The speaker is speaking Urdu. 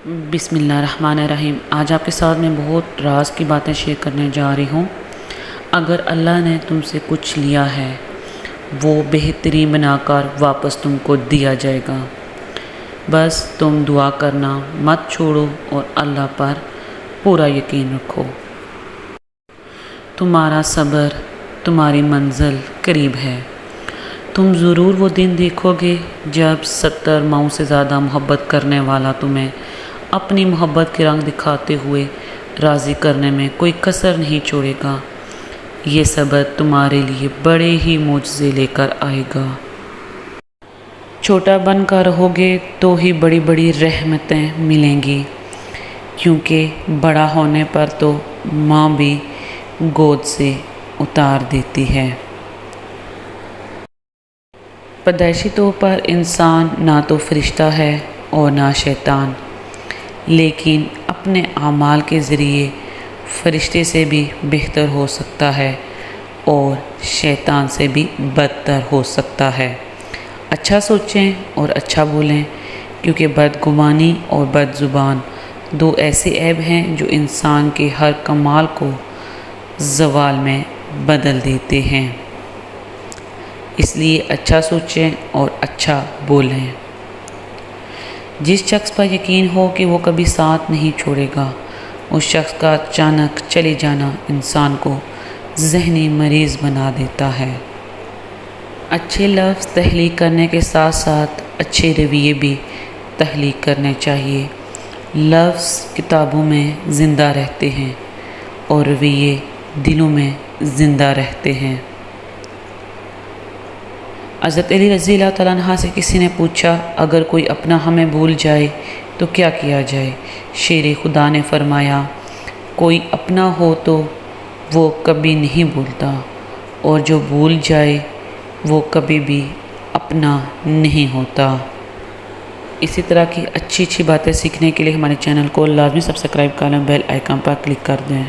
بسم اللہ الرحمن الرحیم۔ آج آپ کے ساتھ میں بہت راز کی باتیں شیئر کرنے جا رہی ہوں۔ اگر اللہ نے تم سے کچھ لیا ہے وہ بہترین بنا کر واپس تم کو دیا جائے گا۔ بس تم دعا کرنا مت چھوڑو اور اللہ پر پورا یقین رکھو۔ تمہارا صبر تمہاری منزل قریب ہے۔ تم ضرور وہ دن دیکھو گے جب 70 ماؤں سے زیادہ محبت کرنے والا تمہیں اپنی محبت کے رنگ دکھاتے ہوئے راضی کرنے میں کوئی کسر نہیں چھوڑے گا۔ یہ صبر تمہارے لیے بڑے ہی معجزے لے کر آئے گا۔ چھوٹا بن کر رہو گے تو ہی بڑی بڑی رحمتیں ملیں گی، کیونکہ بڑا ہونے پر تو ماں بھی گود سے اتار دیتی ہے۔ پیدائشی طور پر انسان نہ تو فرشتہ ہے اور نہ شیطان، لیکن اپنے اعمال کے ذریعے فرشتے سے بھی بہتر ہو سکتا ہے اور شیطان سے بھی بدتر ہو سکتا ہے۔ اچھا سوچیں اور اچھا بولیں، کیونکہ بدگمانی اور بد زبان دو ایسے عیب ہیں جو انسان کے ہر کمال کو زوال میں بدل دیتے ہیں۔ اس لیے اچھا سوچیں اور اچھا بولیں۔ جس شخص پر یقین ہو کہ وہ کبھی ساتھ نہیں چھوڑے گا، اس شخص کا اچانک چلے جانا انسان کو ذہنی مریض بنا دیتا ہے۔ اچھے لفظ تخلیق کرنے کے ساتھ ساتھ اچھے رویے بھی تخلیق کرنے چاہیے۔ لفظ کتابوں میں زندہ رہتے ہیں اور رویے دلوں میں زندہ رہتے ہیں۔ حضرت علی رضی اللہ تعالیٰ عنہ سے کسی نے پوچھا، اگر کوئی اپنا ہمیں بھول جائے تو کیا کیا جائے؟ شیر خدا نے فرمایا، کوئی اپنا ہو تو وہ کبھی نہیں بھولتا، اور جو بھول جائے وہ کبھی بھی اپنا نہیں ہوتا۔ اسی طرح کی اچھی باتیں سیکھنے کے لیے ہمارے چینل کو لازمی سبسکرائب کر لیں، بیل آئیکن پر کلک کر دیں۔